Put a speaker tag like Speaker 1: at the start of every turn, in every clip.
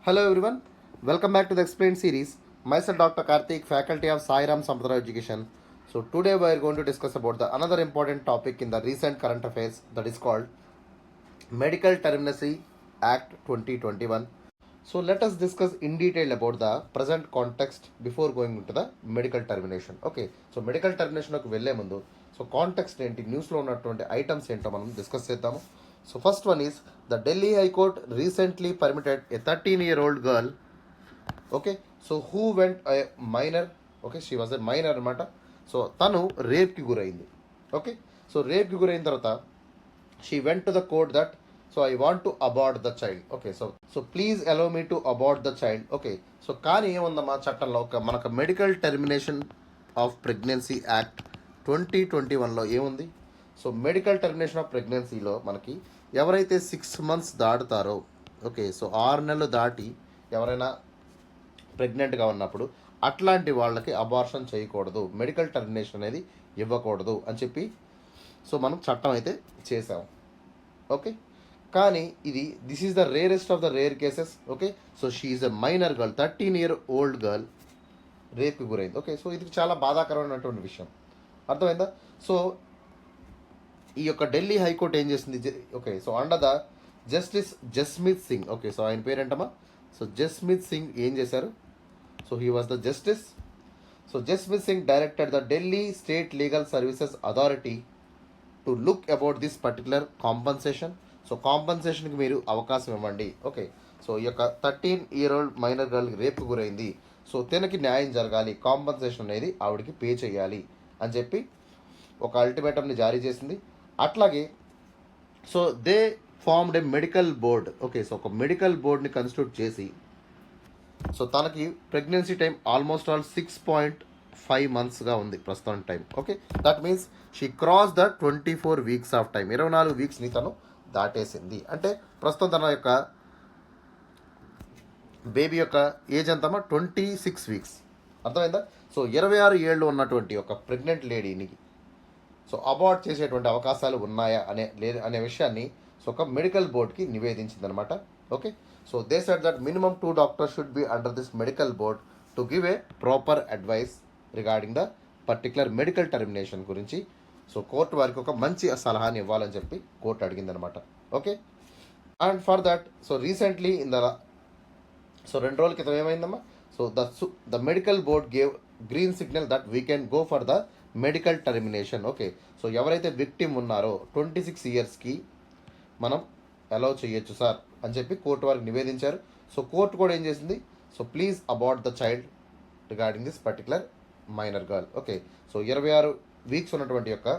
Speaker 1: Hello everyone, welcome back to the Explained series. Myself Dr. Karthik, faculty of Sai Ram Sampradaya Education. So today we are going to discuss about the another important topic in the recent current affairs, that is called Medical Terminacy Act 2021. So let us discuss in detail about the present context before going into the medical termination. Okay, so medical termination ఒక వెళ్ళే ముందు so context ఏంటి, న్యూస్లో ఉన్నటువంటి items ఏంటో మనం discuss చేద్దాము. So first one is the Delhi high court recently permitted a 13-year-old girl, okay, so who went a minor, okay, she was a minor అనమాట. సో తను రేప్కి గురైంది. ఓకే, సో రేప్కి గురైన తర్వాత she went to the court that so I want to abort the child. Okay, so please allow me to abort the child. Okay, so కానీ ఏముందమ్మా చట్టంలో మనకు medical termination of pregnancy act 2021లో ఏముంది? So medical termination of ప్రెగ్నెన్సీలో మనకి ఎవరైతే 6 months దాటుతారో, okay, so 6 నెలలు దాటి ఎవరైనా ప్రెగ్నెంట్గా ఉన్నప్పుడు అట్లాంటి వాళ్ళకి అబార్షన్ చేయకూడదు, మెడికల్ టెర్మినేషన్ అనేది ఇవ్వకూడదు అని చెప్పి సో మనం చట్టం అయితే చేసాము. ఓకే, కానీ this is the rarest of the rare cases. Okay, so she is a minor girl, 13-year-old girl రేప్కి గురైంది. ఓకే, సో ఇది చాలా బాధాకరమైనటువంటి విషయం, అర్థమైందా? సో ఈ యొక్క ఢిల్లీ హైకోర్టు ఏం చేసింది? Okay, so under the justice Jasmeet Singh, okay, so ఆయన పేరేంటమ్మా? సో జస్మిత్ సింగ్ ఏం చేశారు? So he was the justice. So Jasmeet Singh directed the Delhi state legal services authority to look about this particular compensation. So కాంపన్సేషన్కి మీరు అవకాశం ఇవ్వండి. ఓకే, సో ఈ యొక్క 13-year-old మైనర్ గర్ల్కి రేపు గురైంది, సో తనకి న్యాయం జరగాలి, కాంపన్సేషన్ అనేది ఆవిడకి పే చేయాలి అని చెప్పి ఒక అల్టిమేటమ్ని జారీ చేసింది. అట్లాగే so they formed A medical board. Okay, so ఒక మెడికల్ బోర్డ్ని కన్స్టిట్యూట్ చేసి సో తనకి ప్రెగ్నెన్సీ టైం ఆల్మోస్ట్ ఆల్ 6.5 monthsగా ఉంది ప్రస్తుతం time. Okay, that means she cross the 24 weeks of time, 24 weeksని తను దాటేసింది. అంటే ప్రస్తుతం తన యొక్క బేబీ యొక్క ఏజ్ ఎంతమ్మా? 26 weeks, అర్థమైందా? సో 26 ఏళ్ళు ఉన్నటువంటి ఒక ప్రెగ్నెంట్ లేడీని సో అబార్ట్ చేసేటువంటి అవకాశాలు ఉన్నాయా అనే విషయాన్ని సో ఒక మెడికల్ బోర్డ్కి నివేదించింది అనమాట. Okay, so they said that minimum 2 doctors should be under this medical board to give a proper advice regarding the particular medical termination గురించి. సో కోర్టు వారికి ఒక మంచి సలహాని ఇవ్వాలని చెప్పి కోర్టు అడిగిందనమాట. Okay, and for that so recently so 2 రోజుల క్రితం ఏమైందమ్మా? So the medical board gave green signal that we can go for the medical termination. Okay, so ఎవరైతే విక్టిమ్ ఉన్నారో 26 yearsకి మనం అలౌ చేయొచ్చు సార్ అని చెప్పి కోర్టు వారికి నివేదించారు. సో కోర్టు కూడా ఏం చేసింది? So please abort the child regarding this particular minor girl. Okay, so 26 weeks ఉన్నటువంటి యొక్క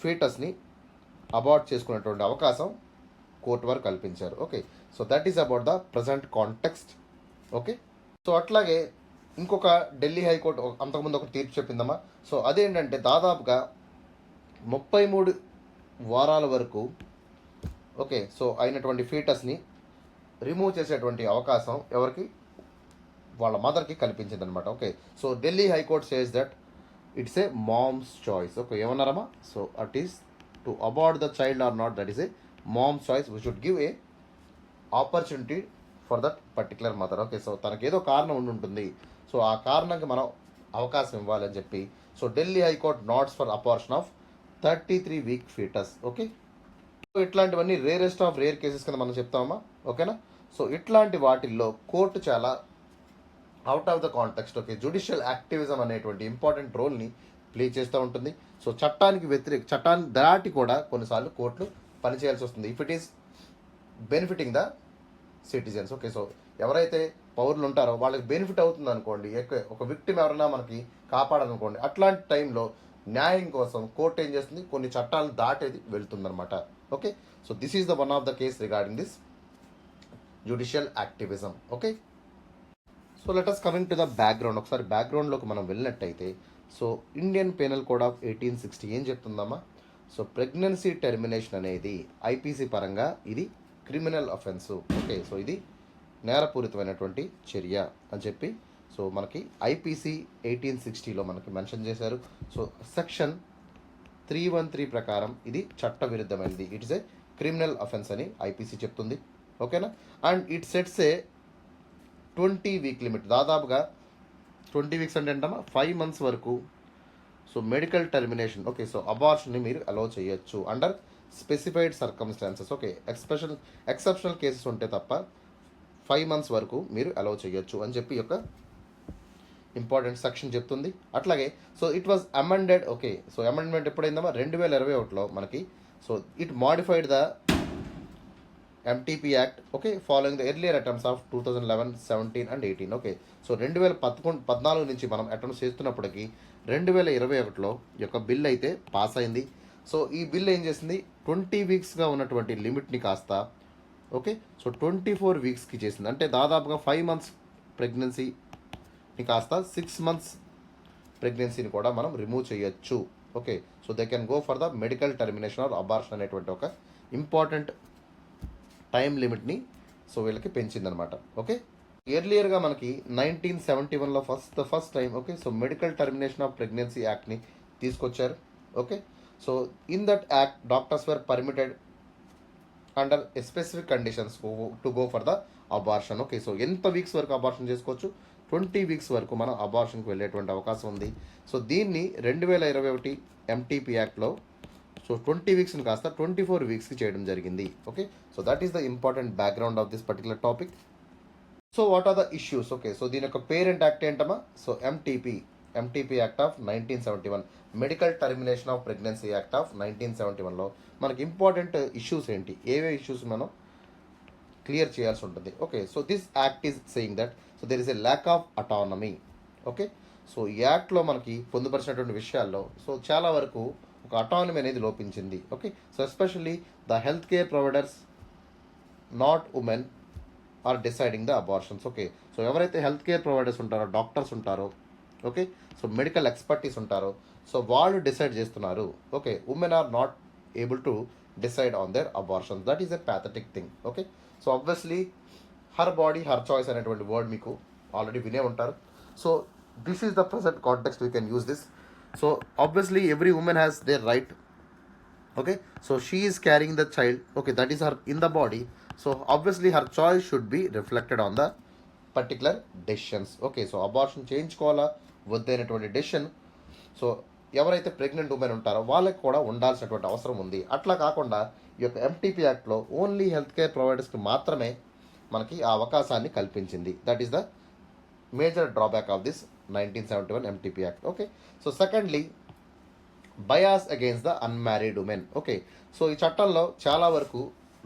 Speaker 1: ఫీటస్ని అబార్ట్ చేసుకునేటువంటి అవకాశం కోర్టు వారు కల్పించారు. Okay, so that is about the present context. Okay, so అట్లాగే ఇంకొక ఢిల్లీ హైకోర్టు అంతకుముందు ఒక తీర్పు చెప్పిందమ్మా. సో అదేంటంటే దాదాపుగా 33 వారాల వరకు ఓకే సో అయినటువంటి ఫీటస్ని రిమూవ్ చేసేటువంటి అవకాశం ఎవరికి? వాళ్ళ మదర్కి కల్పించిందనమాట. Okay, so Delhi high court says that it's a mom's choice. Okay, ఏమన్నారమ్మా? So at is to abort the child or not, that is a mom's choice. We should give a opportunity for that particular mother. Okay, so తనకి ఏదో కారణం ఉండి ఉంటుంది, so ఆ కారణంకి మనం అవకాశం ఇవ్వాలని చెప్పి so Delhi high court nods for abortion of 33-week foetus. Okay, so ఇట్లాంటివన్నీ రేరెస్ట్ ఆఫ్ రేర్ కేసెస్ కింద మనం చెప్తామమ్మా. ఓకేనా? సో ఇట్లాంటి వాటిల్లో కోర్టు చాలా out of the context okay judicial activism అనేటువంటి ఇంపార్టెంట్ రోల్ని ప్లే చేస్తూ ఉంటుంది. సో చట్టాన్ని దాటి కూడా కొన్నిసార్లు కోర్టులు పనిచేయాల్సి వస్తుంది if it is benefiting the citizens. Okay, so ఎవరైతే పౌరులు ఉంటారో వాళ్ళకి బెనిఫిట్ అవుతుంది అనుకోండి, ఒక విక్టిమ్ ఎవరైనా మనకి కాపాడాలనుకోండి, అట్లాంటి టైంలో న్యాయం కోసం కోర్టు ఏం చేస్తుంది? కొన్ని చట్టాలను దాటేది వెళ్తుందనమాట. Okay, so this is the one of the case regarding this judicial activism. Okay, so let us coming to the background. ఒకసారి బ్యాక్గ్రౌండ్లోకి మనం వెళ్ళినట్టయితే so Indian penal code of 1860 ఏం చెప్తుందమ్మా? సో ప్రెగ్నెన్సీ టెర్మినేషన్ అనేది ఐపీసీ పరంగా ఇది క్రిమినల్ అఫెన్సు. ఓకే, సో ఇది నేరపూరితమైనటువంటి చర్య అని చెప్పి సో మనకి ఐపీసీ 1860లో మనకి మెన్షన్ చేశారు. సో సెక్షన్ 313 ప్రకారం ఇది చట్టవిరుద్ధమైనది, it is a criminal offence అని ఐపీసీ చెప్తుంది. ఓకేనా. And it sets a 20-week limit, దాదాపుగా 20 వీక్స్ అంటే ఏంటమ్మా 5 months వరకు. So medical termination, okay, so అబార్షన్ని మీరు అలో చేయొచ్చు under specified circumstances. Okay, exceptional cases ఉంటే తప్ప 5 months వరకు మీరు అలో చేయొచ్చు అని చెప్పి యొక్క ఇంపార్టెంట్ సెక్షన్ చెప్తుంది. అట్లాగే so it was amended. Okay, so amendment ఎప్పుడైందమ్మా 2021లో మనకి. So it modified the MTP act, okay, following the earlier attempts of 2011, 17 and 18. Okay, so 2014 నుంచి మనం అటెంప్ట్స్ చేస్తున్నప్పటికీ 2021లో యొక్క బిల్ అయితే పాస్ అయింది. సో ఈ బిల్ ఏం చేసింది, 20 వీక్స్గా ఉన్నటువంటి లిమిట్ని కాస్త, ఓకే, సో 24 వీక్స్కి చేసింది. అంటే దాదాపుగా 5 months ప్రెగ్నెన్సీని కాస్త 6 months ప్రెగ్నెన్సీని కూడా మనం రిమూవ్ చేయొచ్చు. Okay, so they can go for the medical termination or abortion అనేటువంటి ఒక ఇంపార్టెంట్ టైం లిమిట్ని సో వీళ్ళకి పెంచిందనమాట. ఓకే, ఎర్లియర్గా మనకి 1971లో first time, okay, so medical termination of pregnancy యాక్ట్ని తీసుకొచ్చారు. Okay, so in that act doctors were permitted under specific conditions to go for the abortion. Okay, so ఎంత weeks వరకు abortion చేసుకోవచ్చు, 20 weeks వరకు మనం అబార్షన్కి వెళ్ళేటువంటి అవకాశం ఉంది. సో దీన్ని 2021 ఎంటీపీ యాక్ట్లో సో 20 వీక్స్ని కాస్త 24 వీక్స్కి చేయడం జరిగింది. Okay, so that is the important background of this particular topic. So what are the issues? Okay, so దీని యొక్క పేరెంట్ యాక్ట్ ఏంటమ్మా, so MTP act of 1971, medical termination of pregnancy act of 1971లో మనకి important issues ఏంటి, ఏవే issues మనం clear చేయాల్సి ఉంటుంది. Okay, so this act is saying that so there is a lack of autonomy. Okay, so ఈ యాక్ట్లో మనకి పొందుపరిచినటువంటి విషయాల్లో సో చాలా వరకు ఒక అటానమీ అనేది లోపించింది. Okay, so especially the health care providers, not women, are deciding the abortions. Okay, so ఎవరైతే హెల్త్ కేర్ ప్రొవైడర్స్ ఉంటారో, డాక్టర్స్ ఉంటారో, ఓకే, సో మెడికల్ ఎక్స్పర్టీస్ ఉంటారో, సో వాళ్ళు డిసైడ్ చేస్తున్నారు. Okay, women are not able to decide on their abortions. That is a pathetic thing. Okay, so obviously her body her choice అనేటువంటి word మీకు already వినే ఉంటారు. So this is the present context we can use this. So obviously every women has their right. Okay, so she is carrying the child, okay, that is her in the body. So obviously her choice should be reflected on the particular decisions. Okay, so abortion చేయించుకోవాలా వద్దనేటువంటి decision so ఎవరైతే pregnant women ఉంటారో వాళ్ళకి కూడా ఉండాల్సినటువంటి అవసరం ఉంది. అట్లా కాకుండా ఈ యొక్క ఎంటీపీ యాక్ట్లో ఓన్లీ హెల్త్ కేర్ ప్రొవైడర్స్కి మాత్రమే మనకి ఆ అవకాశాన్ని కల్పించింది. That is the major drawback of this 1971 MTP act. Okay, so secondly bias against the unmarried women. Okay, so ఈ చట్టంలో చాలా వరకు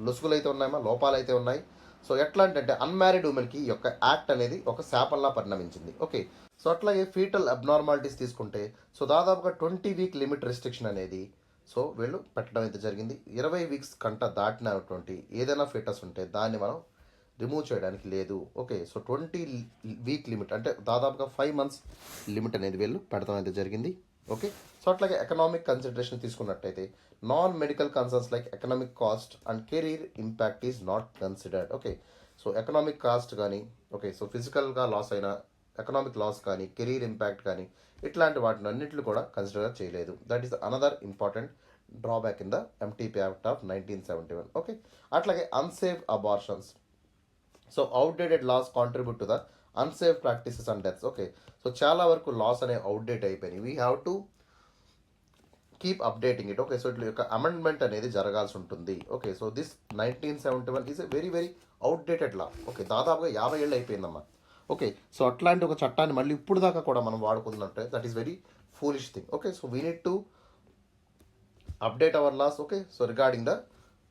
Speaker 1: లొసుగులు అయితే ఉన్నాయమ్మా, లోపాలు అయితే ఉన్నాయి. సో ఎట్లా అంటే అన్మ్యారీడ్ ఉమెన్కి ఈ యొక్క యాక్ట్ అనేది ఒక శాపంలా పరిణమించింది. ఓకే, సో అట్లాగే ఫీటల్ అబ్నార్మాలిటీస్ తీసుకుంటే సో దాదాపుగా 20 వీక్ లిమిట్ రెస్ట్రిక్షన్ అనేది సో వీళ్ళు పెట్టడం అయితే జరిగింది. 20 వీక్స్ కంట దాటినటువంటి ఏదైనా ఫీటస్ ఉంటే దాన్ని మనం రిమూవ్ చేయడానికి లేదు. ఓకే, సో 20 వీక్ లిమిట్ అంటే దాదాపుగా 5 months లిమిట్ అనేది వీళ్ళు పెడతాం అయితే జరిగింది. ఓకే, సో అట్లాగే ఎకనామిక్ కన్సిడరేషన్ తీసుకున్నట్టయితే non medical concerns like economic cost and career impact is not considered. Okay, so economic cost కానీ, ఓకే, సో ఫిజికల్గా లాస్ అయిన ఎకనామిక్ లాస్ కానీ, కెరీర్ ఇంపాక్ట్ కానీ ఇట్లాంటి వాటిని అన్నింటిని కూడా కన్సిడర్ చేయలేదు. That is another important drawback in the MTP act of 1971. Okay, అట్లాగే unsafe abortions. So outdated laws contribute to the unsafe practices and deaths. Okay, so చాలా వరకు లాస్ అనేవి అవుట్డేట్ అయిపోయినాయి. We have to keep updating it. Okay, so ఇట్ల యొక్క amendment అనేది జరగాల్సి ఉంటుంది. Okay, so this 1971 is a very very outdated law. Okay, దాదాపుగా 50 ఏళ్ళు అయిపోయిందమ్మా. ఓకే, సో అట్లాంటి ఒక చట్టాన్ని మళ్ళీ ఇప్పుడు దాకా కూడా మనం వాడుకుందంటే that is very foolish thing. Okay, so we need to update our laws. Okay, so regarding the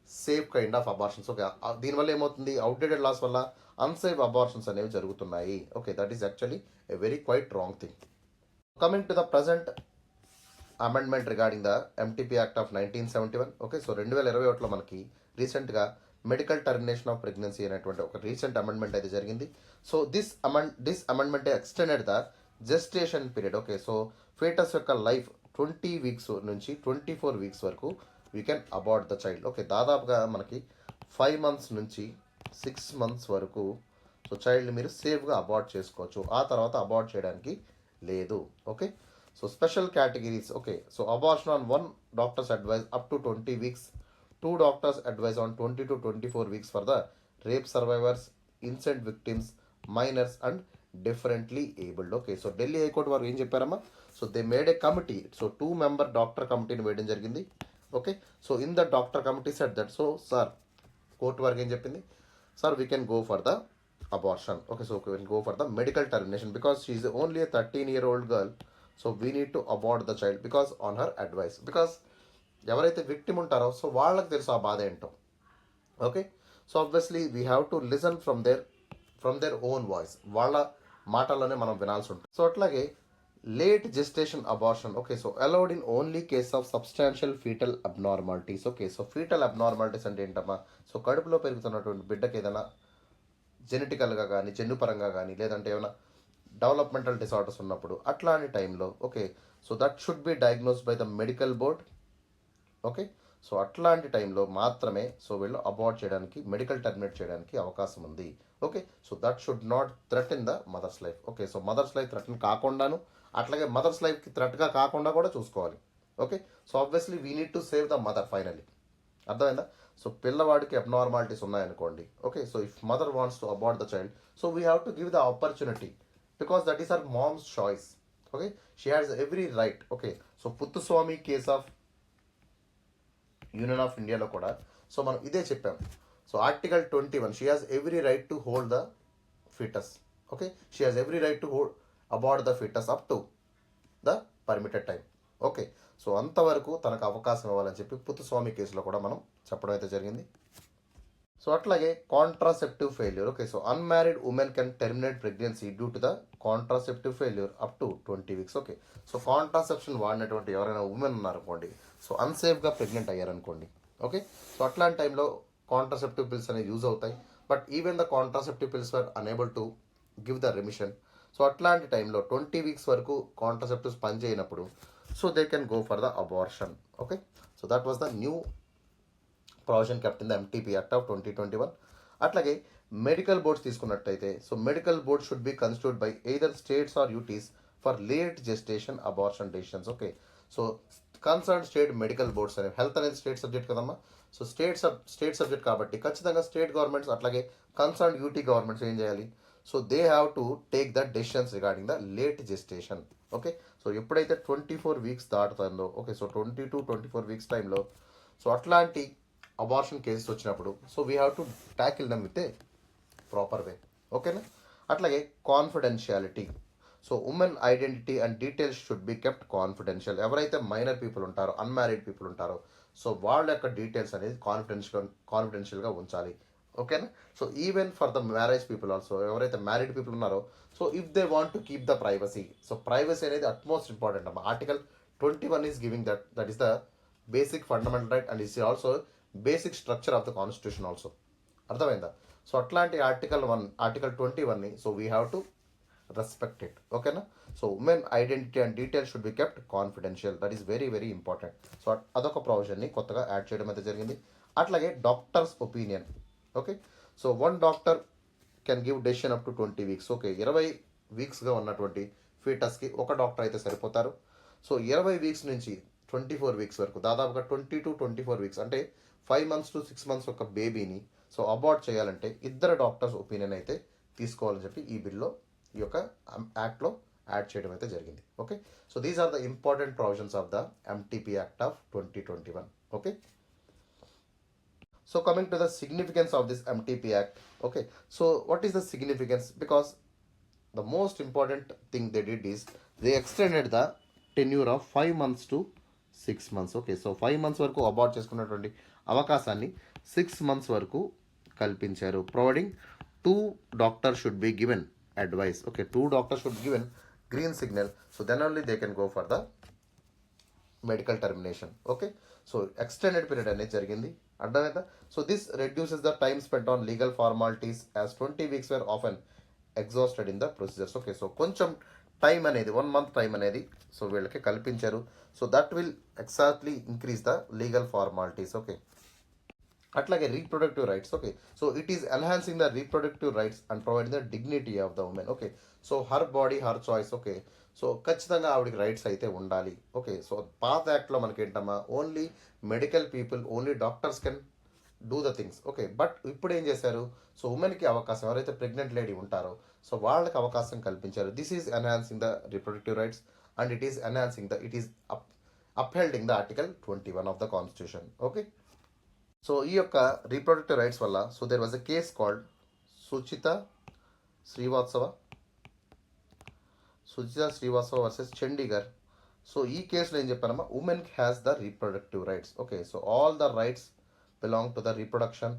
Speaker 1: safe kind of abortions. Okay, దీనివల్ల ఏమవుతుంది, అవుట్డేటెడ్ లాస్ వల్ల అన్సేఫ్ అబార్షన్స్ అనేవి జరుగుతున్నాయి. Okay, that is actually a very quite wrong thing. Coming to the present amendment regarding the MTP act of 1971. Okay, so 2021లో మనకి రీసెంట్గా medical termination of pregnancy అనేటువంటి ఒక రీసెంట్ అమెండ్మెంట్ అయితే జరిగింది. So this amendment extended the gestation period. Okay, so foetus యొక్క life 20 weeks నుంచి 24 weeks వరకు we can abort the child. Okay, దాదాపుగా మనకి 5 months నుంచి 6 months వరకు సో చైల్డ్ మీరు సేఫ్గా అబార్ట్ చేసుకోవచ్చు. ఆ తర్వాత అబార్ట్ చేయడానికి లేదు. Okay, so special categories. Okay, so abortion on 1 doctor's advice up to 20 weeks, 2 doctors advice on 20 to 24 weeks for the rape survivors, incest victims, minors and differently abled. Okay, so Delhi high court వారు ఏం చెప్పారమ్మా? So they made a committee. So 2-member doctor కమిటీని వేయడం జరిగింది. Okay, so in the doctor committee set that, so sir court వారికి ఏం చెప్పింది? Sir we can go for the abortion. Okay, so we can go for the medical termination because she is only a 13-year-old girl. So we need to abort the child because on her advice. Because ఎవరైతే victim ఉంటారో so వాళ్ళకి తెలుసు ఆ బాధ ఏంటో. Okay, so obviously we have to listen from their own voice. వాళ్ళ మాటల్లోనే మనం వినాల్సి ఉంటుంది. సో అట్లాగే late gestation abortion. Okay, so allowed in only case of substantial foetal abnormalities. Okay, so foetal abnormalities అంటే ఏంటమ్మా? సో కడుపులో పెరుగుతున్నటువంటి బిడ్డకి ఏదైనా జెనెటికల్గా కానీ జన్యుపరంగా కానీ లేదంటే ఏమైనా డెవలప్మెంటల్ డిసార్డర్స్ ఉన్నప్పుడు అట్లాంటి టైంలో okay, so that should be diagnosed by the medical board. Okay, so అట్లాంటి టైంలో మాత్రమే సో వీళ్ళు అబార్ట్ చేయడానికి, మెడికల్ టర్మినేట్ చేయడానికి అవకాశం ఉంది. Okay, so that should not threaten the mother's life. Okay, so mother's life threaten కాకుండాను అట్లాగే మదర్స్ లైఫ్కి థ్రెట్గా కాకుండా కూడా చూసుకోవాలి. Okay, so obviously we need to save the mother finally. అర్థమైందా? సో పిల్లవాడికి అబ్నార్మాలిటీస్ ఉన్నాయనుకోండి. Okay, so if mother wants to abort the child, so we have to give the opportunity because that is our mom's choice. Okay, she has every right. Okay, so పుత్తుస్వామి case of union of ఇండియాలో కూడా so మనం ఇదే చెప్పాం. So article 21, she has every right to hold the foetus. Okay, she has every right to hold abort the foetus up to the permitted time. Okay, so అంతవరకు తనకు అవకాశం ఇవ్వాలని చెప్పి పుత్తుస్వామి కేసులో కూడా మనం చెప్పడం అయితే జరిగింది. సో అట్లాగే contraceptive failure. Okay, so unmarried women can terminate pregnancy due to the contraceptive failure up to 20 weeks. Okay, so contraception వాడినటువంటి ఎవరైనా ఉమెన్ ఉన్నారనుకోండి, సో అన్సేఫ్గా ప్రెగ్నెంట్ అయ్యారనుకోండి. ఓకే, సో అట్లాంటి టైంలో కాంట్రాసెప్టివ్ పిల్స్ అనేవి యూజ్ అవుతాయి. But even the contraceptive pills were unable to give the remission. So అట్లాంటి టైంలో 20 weeks వరకు కాంట్రాసెప్టివ్స్ పనిచేయనప్పుడు so they can go for the abortion. Okay, so that was the new provision kept in the MTP act of 2021. అట్లాగే medical boards తీసుకున్నట్టయితే so medical board should be constitute by either states or UTs for late gestation abortion decisions. Okay, so concern state medical boards అనేవి, health అనేది state subject కదమ్మా. So state subject కాబట్టి ఖచ్చితంగా state governments అట్లాగే concern UT governments ఏం చేయాలి? So they have to take the decisions regarding the late gestation. Okay, so ఎప్పుడైతే 24 weeks దాటుతుందో ఓకే, సో 20 to 24 weeks టైంలో సో అట్లాంటి అబార్షన్ కేసెస్ వచ్చినప్పుడు so we have to tackle them with a proper way. ఓకేనా? అట్లాగే confidentiality. So women identity and details should be kept confidential. ఎవరైతే minor people ఉంటారో, unmarried people ఉంటారో so వాళ్ళ యొక్క డీటెయిల్స్ అనేది కాన్ఫిడెన్షియల్గా ఉంచాలి. ఓకేనా? So even for the marriage people also, ఎవరైతే మ్యారీడ్ పీపుల్ ఉన్నారో so if they want to keep the privacy, so privacy అనేది అట్మోస్ట్ ఇంపార్టెంట్ అమ్మా. Article 21 is giving that is the basic fundamental right and is also basic structure of the constitution also. అర్థమైందా? So అట్లాంటి article 21ని so we have to respect it. ఓకేనా? So women identity and details should be kept confidential. That is very very important. So అదొక ప్రొవిజన్ని కొత్తగా add చేయడం అయితే జరిగింది. అట్లాగే doctors opinion. Okay, so one doctor can give decision up to 20 weeks. Okay, 20 weeksగా ఉన్నటువంటి ఫీటస్కి ఒక డాక్టర్ అయితే సరిపోతారు. సో 20 weeks నుంచి 24 weeks వరకు దాదాపుగా 20 to 24 weeks అంటే 5 months to 6 months ఒక బేబీని సో అబార్ట్ చేయాలంటే ఇద్దరు డాక్టర్స్ ఒపీనియన్ అయితే తీసుకోవాలని చెప్పి ఈ బిల్లో ఈ యొక్క యాక్ట్లో యాడ్ చేయడం అయితే జరిగింది. Okay, so these are the important provisions of the MTP act of 2021. Okay, so coming to the significance of this MTP Act. Okay, so what is the significance? Because the most important thing they did is they extended the tenure of 5 months to 6 months. Okay, so 5 months వరకు abort చేసుకున్నటువంటి అవకాశాన్ని 6 months వరకు కల్పించారు. Providing 2 doctors should be given advice. Okay, 2 doctors should be given green signal, so then only they can go for the medical termination. Okay, so extended period అనేది జరిగింది. అర్థమైందా? So this reduces the time spent on legal formalities as 20 weeks were often exhausted in the procedures. Okay, so కొంచెం time అనేది 1 month time అనేది so వీళ్ళకి కల్పించారు. So that will exactly increase the legal formalities. Okay, అట్లాగే reproductive rights. Okay, so it is enhancing the reproductive rights and providing the dignity of the women. Okay, so her body her choice. Okay, so ఖచ్చితంగా ఆవిడకి rights అయితే ఉండాలి. Okay, so పాత యాక్ట్లో మనకి ఏంటమ్మా only medical people, only doctors can do the things. Okay, but ఇప్పుడు ఏం చేశారు, సో ఉమెన్కి అవకాశం, ఎవరైతే ప్రెగ్నెంట్ లేడీ ఉంటారో సో వాళ్ళకి అవకాశం కల్పించారు. This is enhancing the reproductive rights and it is enhancing the it is upholding the article 21 of the constitution. Okay, so ఈ యొక్క రీప్రొడక్టివ్ రైట్స్ వల్ల so there was a case called Suchita Srivastava versus Chandigarh. So ఈ కేసులో ఏం చెప్పానమ్మా, women has the reproductive rights. Okay, so all the rights belong to the reproduction.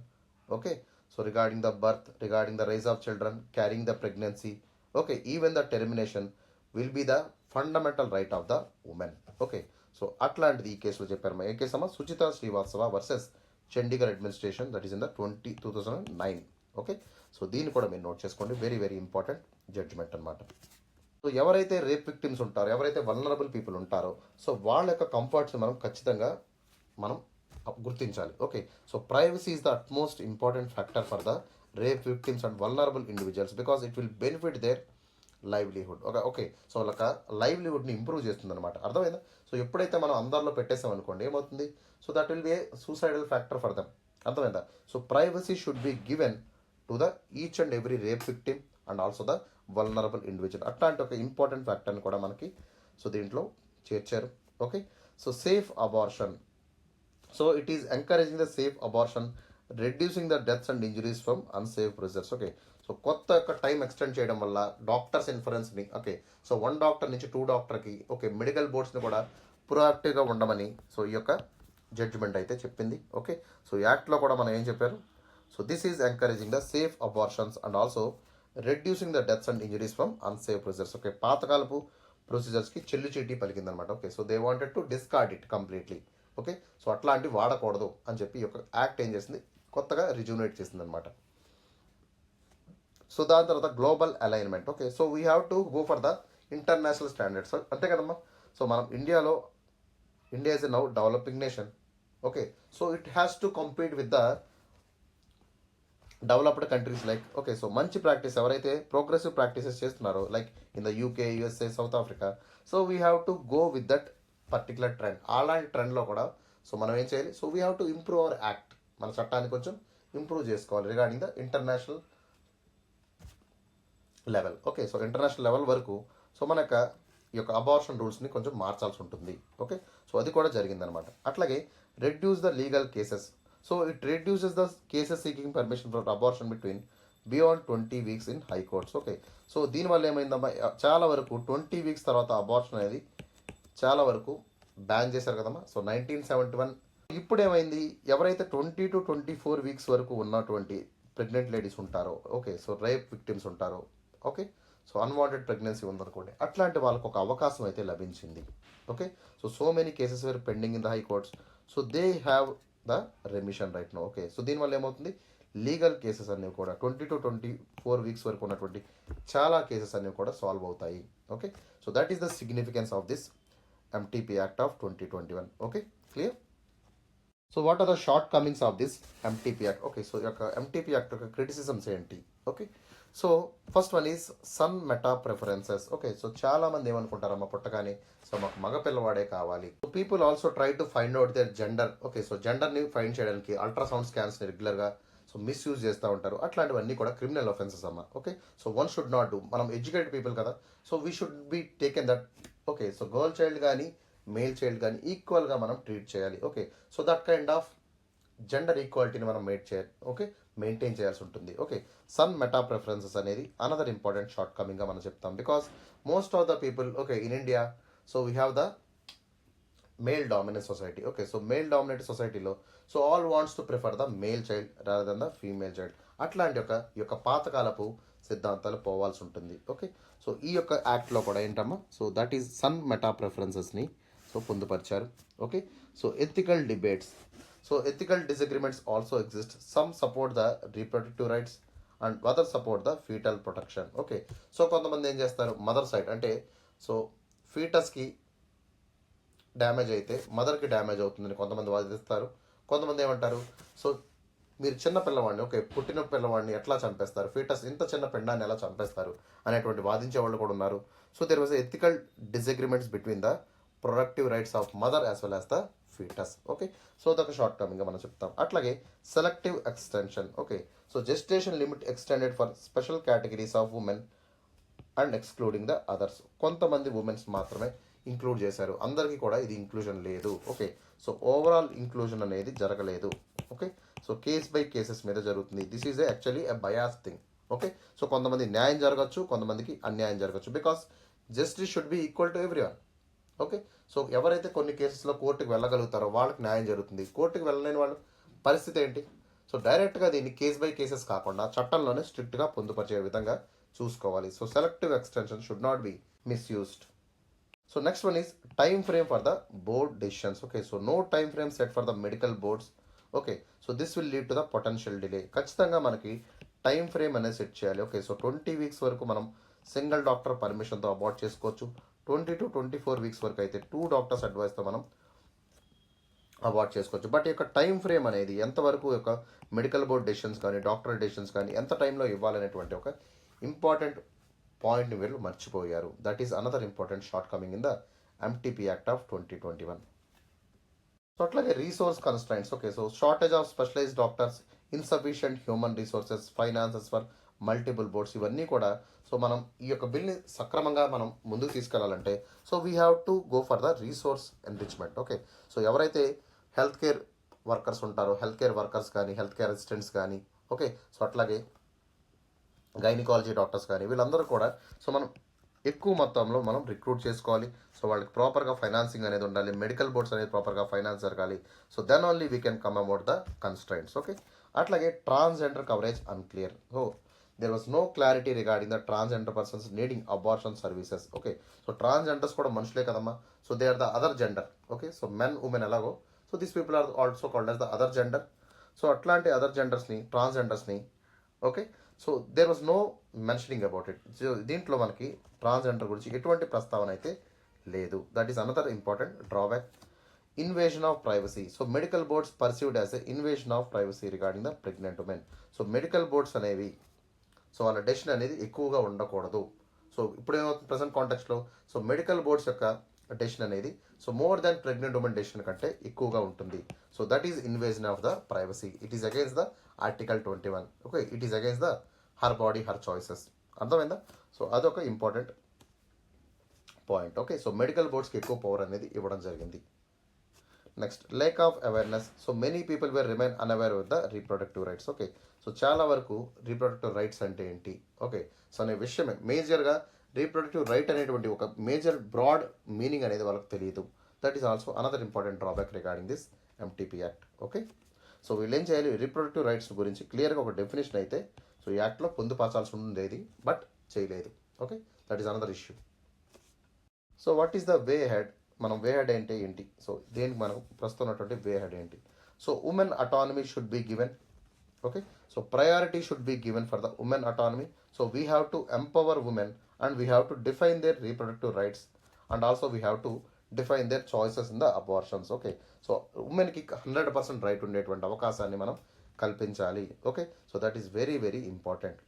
Speaker 1: Okay, so regarding the birth, regarding the rise of children, carrying the pregnancy, okay, even the termination will be the fundamental right of the women. Okay, so అట్లాంటిది ఈ కేసులో చెప్పారమ్మా. ఏ case అమ్మా, Suchitha Srivastava versus Chandigarh administration, that is in the 2009. Okay, so దీన్ని కూడా మీరు note చేసుకోండి, very very important judgement అనమాట. So ఎవరైతే రేప్ విక్టిమ్స్ ఉంటారో, ఎవరైతే వల్నరబుల్ పీపుల్ ఉంటారో సో వాళ్ళ యొక్క కంఫర్ట్స్ మనం ఖచ్చితంగా మనం గుర్తించాలి. Okay, so privacy is the utmost important factor for the rape victims and vulnerable individuals because it will benefit there livelihood. Okay, so వాళ్ళ లైవ్లీహుడ్ని ఇంప్రూవ్ చేస్తుంది అనమాట. అర్థమైందా? సో ఎప్పుడైతే మనం అందరిలో పెట్టేసాం అనుకోండి ఏమవుతుంది, so that will be a suicidal factor for them. అర్థమైందా? So privacy should be given to the each and every rape victim and also the vulnerable individual. అట్లాంటి ఒక ఇంపార్టెంట్ ఫ్యాక్టర్ని కూడా మనకి సో దీంట్లో చేర్చారు. Okay, so safe abortion, so it is encouraging the safe abortion, reducing the deaths and injuries from unsafe procedures. Okay, so కొత్త యొక్క time extend చేయడం వల్ల డాక్టర్స్ ఇన్ఫరెన్స్ని, ఓకే, సో 1 డాక్టర్ నుంచి 2 డాక్టర్కి, ఓకే, మెడికల్ బోర్డ్స్ని కూడా ప్రొయాక్టివ్గా ఉండమని సో ఈ యొక్క జడ్జిమెంట్ అయితే చెప్పింది. ఓకే, సో యాక్ట్లో కూడా మనం ఏం చెప్పారు, so this is encouraging the safe abortions and also reducing the deaths and injuries from unsafe procedures. Okay, పాతకాలపు ప్రొసీజర్స్కి చెల్లు చీటీ పలికిందనమాట. Okay, so they wanted to discard it completely. Okay, so అట్లాంటివి వాడకూడదు అని చెప్పి ఈ యొక్క యాక్ట్ ఏం చేసింది, కొత్తగా రిజ్యూనేట్ చేసింది అనమాట. సో దాని తర్వాత global alignment. Okay, so we have to go for the international standards. అంతే కదమ్మా. సో మనం India is a now developing nation. Okay, so it has to compete with the developed countries like, okay, so మంచి practice ఎవరైతే progressive practices చేస్తున్నారో like in the UK, USA, south Africa, so we have to go with that particular trend. అలాంటి ట్రెండ్లో కూడా so మనం ఏం చేయాలి, so we have to improve our act, మన చట్టాన్ని కొంచెం ఇంప్రూవ్ చేసుకోవాలి regarding the international level. Okay, so international level వరకు సో మన ఈ యొక్క అబార్షన్ రూల్స్ని కొంచెం మార్చాల్సి ఉంటుంది. ఓకే, సో అది కూడా జరిగిందనమాట. అట్లాగే reduce the legal cases, so it reduces the cases seeking permission for abortion between beyond 20 weeks in high courts. Okay, so దీనివల్ల ఏమైందమ్మా, చాలా వరకు 20 weeks తర్వాత అబార్షన్ అనేది చాలా వరకు బ్యాన్ చేశారు కదమ్మా. సో 1971 ఇప్పుడు ఏమైంది, ఎవరైతే 20 to 24 weeks వరకు ఉన్నటువంటి ప్రెగ్నెంట్ లేడీస్ ఉంటారో, ఓకే, సో రేప్ విక్టిమ్స్ ఉంటారో, ఓకే, సో అన్వాంటెడ్ ప్రెగ్నెన్సీ ఉందనుకోండి, అట్లాంటి వాళ్ళకు ఒక అవకాశం అయితే లభించింది. Okay, so many cases were pending in the high courts, so they have the remission right no. Okay, so దీనివల్ల ఏమవుతుంది, లీగల్ కేసెస్ అన్నీ కూడా 20 to 24 weeks వరకు ఉన్నటువంటి చాలా కేసెస్ అన్నీ కూడా సాల్వ్ అవుతాయి. Okay, so that is the significance of this MTP act of 2021. Okay, clear. So what are the shortcomings of this MTP act. Okay, so ఈ యొక్క ఎంటీపీ యాక్ట్ యొక్క criticisms ఏంటి. Okay, so first one is son meta preferences. Okay, so చాలా మంది ఏమనుకుంటారమ్మా పుట్టగానే so మాకు మగ పిల్లవాడే కావాలి. So people also try to find out their gender. Okay, so జెండర్ని ఫైండ్ చేయడానికి అల్ట్రాసౌండ్ స్కాన్స్ని రెగ్యులర్గా సో మిస్యూజ్ చేస్తూ ఉంటారు. అట్లాంటివన్నీ కూడా క్రిమినల్ ఆఫెన్సెస్ అమ్మా. Okay, so one should not do. మనం ఎడ్యుకేటెడ్ పీపుల్ కదా, so we should be taken that. Okay, so girl child కానీ మేల్ చైల్డ్ కానీ ఈక్వల్గా మనం ట్రీట్ చేయాలి. Okay, so that kind of gender ఈక్వాలిటీని మనం మెయింటైన్ చేయాల్సి ఉంటుంది. ఓకే, సన్ మెటా ప్రిఫరెన్సెస్ అనేది అనదర్ ఇంపార్టెంట్ షార్ట్ కమింగ్గా మనం చెప్తాం. Because most of the people, okay, in India so we have the male dominant society. Okay, so male dominate సొసైటీలో so all wants to prefer the male child rather than the female child. అట్లాంటి ఈ యొక్క పాతకాలపు సిద్ధాంతాలు పోవాల్సి ఉంటుంది. Okay, so ఈ యొక్క యాక్ట్లో కూడా ఏంటమ్మా, so that is son meta ప్రిఫరెన్సెస్ని సో పొందుపరిచారు. Okay, so ethical debates, so ethical disagreements also exist. Some support the reproductive rights and other support the fetal protection. Okay, so కొంతమంది ఏం చేస్తారు, మదర్ సైడ్ అంటే సో ఫీటస్కి damage అయితే మదర్కి damage అవుతుందని కొంతమంది వాదిస్తారు. కొంతమంది ఏమంటారు, సో మీరు చిన్న పిల్లవాడిని, ఓకే, పుట్టిన పిల్లవాడిని ఎట్లా చంపేస్తారు, ఫీటస్ ఇంత చిన్న పిండాన్ని ఎలా చంపేస్తారు అనేటువంటి వాదించే వాళ్ళు కూడా ఉన్నారు. So there was ethical disagreements between the productive rights of mother as well as the foetus. Okay, so అదొక షార్ట్ టర్మ్గా మనం చెప్తాం. అట్లాగే selective extension. Okay, so gestation limit extended for special categories of women and excluding the others. కొంతమంది women's మాత్రమే include చేశారు, అందరికీ కూడా ఇది ఇంక్లూజన్ లేదు. ఓకే, సో ఓవరాల్ ఇంక్లూజన్ అనేది జరగలేదు. Okay, so case by cases మీద జరుగుతుంది. This is actually a bias thing. Okay, so కొంతమంది న్యాయం జరగచ్చు, కొంతమందికి అన్యాయం జరగచ్చు, because justice should be equal to every one. Okay, so ఎవరైతే కొన్ని కేసెస్లో కోర్టుకు వెళ్ళగలుగుతారో వాళ్ళకి న్యాయం జరుగుతుంది, కోర్టుకు వెళ్ళలేని వాళ్ళ పరిస్థితి ఏంటి? సో డైరెక్ట్గా దీన్ని కేస్ బై కేసెస్ కాకుండా చట్టంలోనే స్ట్రిక్ట్గా పొందుపరిచే విధంగా చూసుకోవాలి. So selective extension should not be misused. So next one is time frame for the board decisions. Okay, so no time frame set for the medical boards. Okay, so this will lead to the potential delay. ఖచ్చితంగా మనకి time frame అనేది set చేయాలి. Okay, so 20 weeks వరకు మనం single doctor పర్మిషన్తో abort చేసుకోవచ్చు. 20 to 24 weeks వరకు అయితే 2 doctors అడ్వైస్తో మనం అవాయిడ్ చేసుకోవచ్చు. బట్ ఈ యొక్క టైం ఫ్రేమ్ అనేది ఎంతవరకు యొక్క మెడికల్ బోర్డ్ డెసిషన్స్ కానీ డాక్టర్ డెసిషన్స్ కానీ ఎంత టైంలో ఇవ్వాలనేటువంటి ఒక ఇంపార్టెంట్ పాయింట్ని వీళ్ళు మర్చిపోయారు. That is another important shortcoming in the MTP act of 2021. So అట్లాగే resource constraints. Okay, so shortage of specialised doctors, insufficient human resources, finances for multiple boards, ఇవన్నీ కూడా సో మనం ఈ యొక్క బిల్ని సక్రమంగా మనం ముందుకు తీసుకెళ్లాలంటే so we have to go for the resource enrichment. Okay, so ఎవరైతే హెల్త్ కేర్ వర్కర్స్ ఉంటారో, హెల్త్ కేర్ వర్కర్స్ కానీ, హెల్త్ కేర్ అసిస్టెంట్స్ కానీ, ఓకే, సో అట్లాగే గైనకాలజీ డాక్టర్స్ కానీ, వీళ్ళందరూ కూడా సో మనం ఎక్కువ మొత్తంలో మనం రిక్రూట్ చేసుకోవాలి. సో వాళ్ళకి ప్రాపర్గా ఫైనాన్సింగ్ అనేది ఉండాలి, మెడికల్ బోర్డ్స్ అనేది ప్రాపర్గా ఫైనాన్స్ జరగాలి. So then only we can come about the constraints. Okay, అట్లాగే transgender coverage unclear. So there was no clarity regarding the transgender persons needing abortion services. Okay, so transgenders కూడా మనుషులే కదమ్మా. So they are the other gender. Okay, so men women ఎలాగో so these people are also called as the other gender. So అట్లాంటి అదర్ జెండర్స్ని, ట్రాన్స్జెండర్స్ని, okay, so there was no mentioning about it. So దీంట్లో మనకి ట్రాన్స్జెండర్ గురించి ఎటువంటి ప్రస్తావన అయితే లేదు. That is another important drawback. Invasion of privacy. So medical boards perceived as a invasion of privacy regarding the pregnant women. So medical boards అనేవి so వాళ్ళ decision అనేది ఎక్కువగా ఉండకూడదు. సో ఇప్పుడు ఏమవుతుంది ప్రజెంట్ కాంటెక్స్లో, సో మెడికల్ బోర్డ్స్ యొక్క decision అనేది so more than pregnant women decision కంటే ఎక్కువగా ఉంటుంది. So that is invasion of the privacy. It is against the article 21. Okay, it is against the her body her choices. అర్థమైందా? So అదొక important point. Okay, so medical బోర్డ్స్కి ఎక్కువ power అనేది ఇవ్వడం జరిగింది. Next, lack of awareness. So many people were remain unaware with the reproductive rights. Okay, so చాలా వరకు reproductive rights అంటే ఏంటి, ఓకే, సో అనే విషయమే మేజర్గా రీప్రొడక్టివ్ రైట్ అనేటువంటి ఒక మేజర్ బ్రాడ్ మీనింగ్ అనేది వాళ్ళకి తెలియదు. That is also another important drawback regarding this MTP act. Okay, so వీళ్ళు ఏం చేయాలి, రీప్రొడక్టివ్ రైట్స్ గురించి క్లియర్గా ఒక డెఫినేషన్ అయితే సో ఈ యాక్ట్లో పొందుపరచాల్సి ఉండేది, బట్ చేయలేదు. Okay, that is another issue. So what is the way head? మనం వే హెడ్ అంటే ఏంటి, సో దేనికి మనం ప్రస్తుతం ఉన్నటువంటి వే హెడ్ ఏంటి? So women autonomy should be given. Okay, so priority should be given for the women autonomy. So we have to empower women and we have to define their reproductive rights and also we have to define their choices in the abortions. Okay, so ఉమెన్కి 100% right ఉండేటువంటి అవకాశాన్ని మనం కల్పించాలి. Okay, so that is very very important.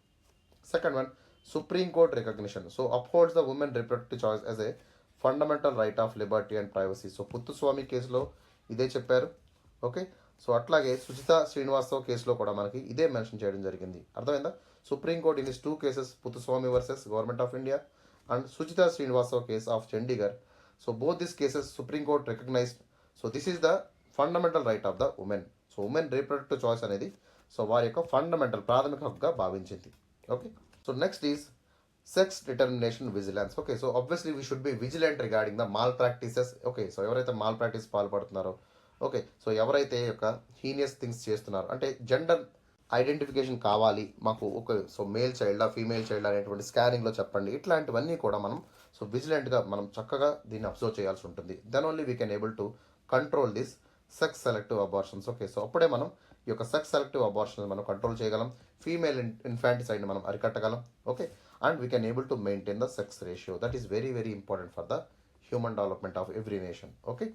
Speaker 1: Second one, supreme court recognition. So upholds the women reproductive choice as a fundamental right of liberty and privacy. So Puttaswamy కేసులో ఇదే చెప్పారు. Okay, so అట్లాగే సుజిత శ్రీనివాసరావు కేసులో కూడా మనకి ఇదే మెన్షన్ చేయడం జరిగింది. అర్థమైందా? Supreme court in is 2 cases, Puttaswamy versus government of India and Sujitha Srinivasarao case of Chandigarh. So both this cases supreme court recognised. So this is the fundamental right of the women. So women reproductive choice అనేది so వారి యొక్క ఫండమెంటల్ ప్రాథమిక హక్కుగా భావించింది. Okay, so next is sex determination vigilance. Okay, so obviously we should be vigilant regarding the malpractices. Okay, so ఎవరైతే mall practice పాల్పడుతున్నారో, okay, so ఎవరైతే యొక్క హీనియస్ థింగ్స్ చేస్తున్నారో, అంటే జెండర్ ఐడెంటిఫికేషన్ కావాలి మాకు, ఓకే, సో మేల్ చైల్డా female child అనేటువంటి స్కానింగ్లో చెప్పండి, ఇట్లాంటివన్నీ కూడా మనం సో విజిలెంట్గా మనం చక్కగా దీన్ని అబ్జర్వ్ చేయాల్సి ఉంటుంది. Then only we can able to control this sex selective abortions. Okay, so అప్పుడే మనం ఈ యొక్క సెక్స్ సెలెక్టివ్ అబార్షన్స్ మనం కంట్రోల్ చేయగలం, ఫీమేల్ ఇన్ఫాంటిసైడ్ని మనం అరికట్టగలం. Okay, and we can able to maintain the sex ratio. That is very very important for the human development of every nation. Okay,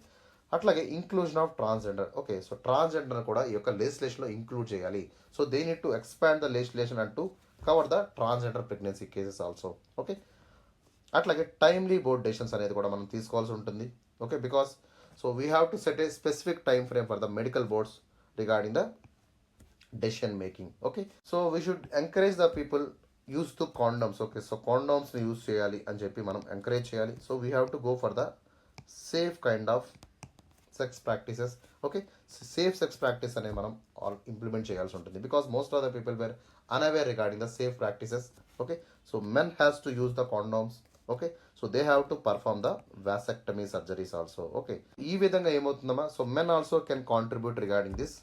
Speaker 1: అట్లాగే inclusion of transgender. Okay, so transgender కూడా ఈ యొక్క లెజిస్లేషన్లో include చేయాలి. So they need to expand the legislation and to cover the transgender pregnancy cases also. Okay, అట్లాగే timely board decisions అనేది కూడా మనం తీసుకోవాల్సి ఉంటుంది. Okay, because so we have to set a specific time frame for the medical boards regarding the decision making. Okay, so we should encourage the people use the condoms. Okay, so condoms ని use చేయాలి అని చెప్పి మనం encourage చేయాలి. So we have to go for the safe kind of sex practices. Okay, safe sex practice అనేది మనం implement చేయాల్సి ఉంటుంది because most of the people were unaware regarding the safe practices. Okay, so men has to use the condoms. Okay, so they have to perform the vasectomy surgeries also. Okay, ఈ విధంగా ఏమవుతుందమ్మా, so men also can contribute regarding this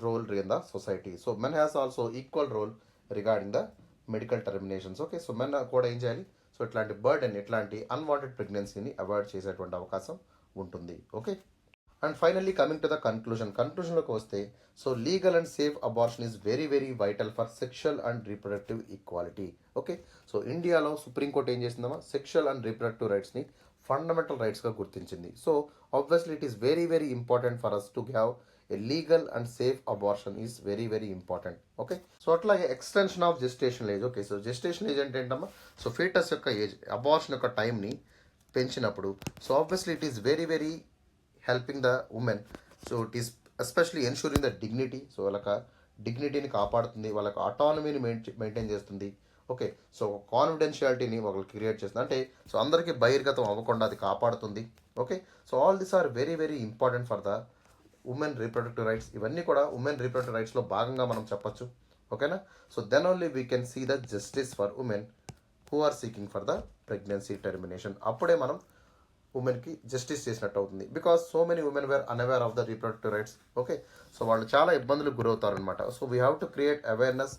Speaker 1: role in the society. So men has also equal role regarding the medical terminations. Okay, so men కూడా ఏం చేయాలి, so ఇట్లాంటి burden ఇట్లాంటి unwanted ప్రెగ్నెన్సీని avoid చేసేటువంటి అవకాశం ఉంటుంది. Okay, and finally coming to the కన్క్లూషన్లోకి వస్తే, so legal and safe abortion is very very vital for sexual and reproductive equality. Okay, so ఇండియాలో సుప్రీంకోర్టు ఏం చేసిందమ్మా, సెక్షువల్ అండ్ రీప్రొడక్టివ్ రైట్స్ని ఫండమెంటల్ రైట్స్గా గుర్తించింది. So obviously it is very very important for us to have a legal and safe abortion is very very important. Okay, so అట్లాగే extension of gestation age. Okay, so gestation age అంటే ఏంటమ్మా, so foetus యొక్క age, abortion యొక్క టైంని పెంచినప్పుడు, so obviously it is very very helping the women. So it is especially ensuring the dignity. So వాళ్ళకి డిగ్నిటీని కాపాడుతుంది, వాళ్ళకి ఆటానమీని మెయింటైన్ చేస్తుంది. ఓకే, సో కాన్ఫిడెన్షియాలిటీని వాళ్ళకి క్రియేట్ చేస్తుంది, అంటే సో అందరికీ బహిర్గతం అవ్వకుండా అది కాపాడుతుంది. Okay, so all this are very very important for the women reproductive rights. ఇవన్నీ కూడా ఉమెన్ రీప్రొడక్టివ్ రైట్స్లో భాగంగా మనం చెప్పొచ్చు. ఓకేనా, so then only we can see the justice for women who are seeking for the pregnancy termination. అప్పుడే మనం ఉమెన్కి జస్టిస్ చేసినట్టు అవుతుంది, because so many women were unaware of the reproductive rights. Okay, so వాళ్ళు చాలా ఇబ్బందులకు గురవుతారు అనమాట. So we have to create awareness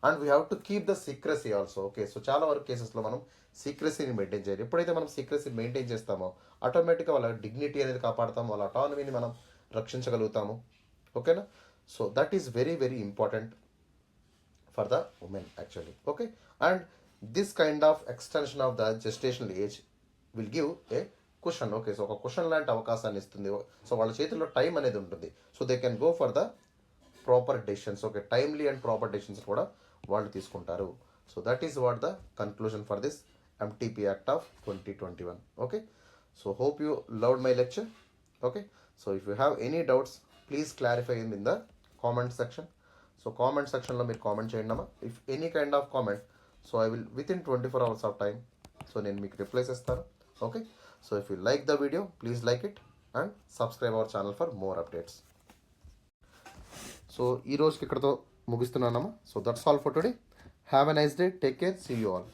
Speaker 1: and we have to keep the secrecy also. Okay, so చాలా వరకు కేసెస్లో మనం సీక్రసీని మెయింటైన్ చేయాలి. ఎప్పుడైతే మనం సీక్రసీ మెయింటైన్ చేస్తామో ఆటోమేటిక్గా వాళ్ళ డిగ్నిటీ అనేది కాపాడుతాము, వాళ్ళ అటానమీని మనం రక్షించగలుగుతాము. ఓకేనా, so that is very very important for the women actually. Okay, and this kind of extension of the gestational age will give a cushion. Okay, so ఒక కుషన్ లాంటి అవకాశాన్ని ఇస్తుంది. సో వాళ్ళ చేతిలో టైం అనేది ఉంటుంది, so they can go for the proper decisions. Okay, timely and proper decisions కూడా వాళ్ళు తీసుకుంటారు. So that is what the conclusion for this MTP act of 2021. Okay, so hope you loved my lecture. Okay, so if you have any doubts please clarify in the comment section. So comment సెక్షన్లో మీరు comment చేయండి అమ్మా. If any kind of comment, so I will with in 24 hours of time, so నేను మీకు replies ఇస్తాను. Okay, so if you like the video, please like it and subscribe our channel for more updates. So ee రోజుకి ఇక్కడతో ముగిస్తున్నానమ్మా. So that's all for today. Have a nice day. Take care. See you all.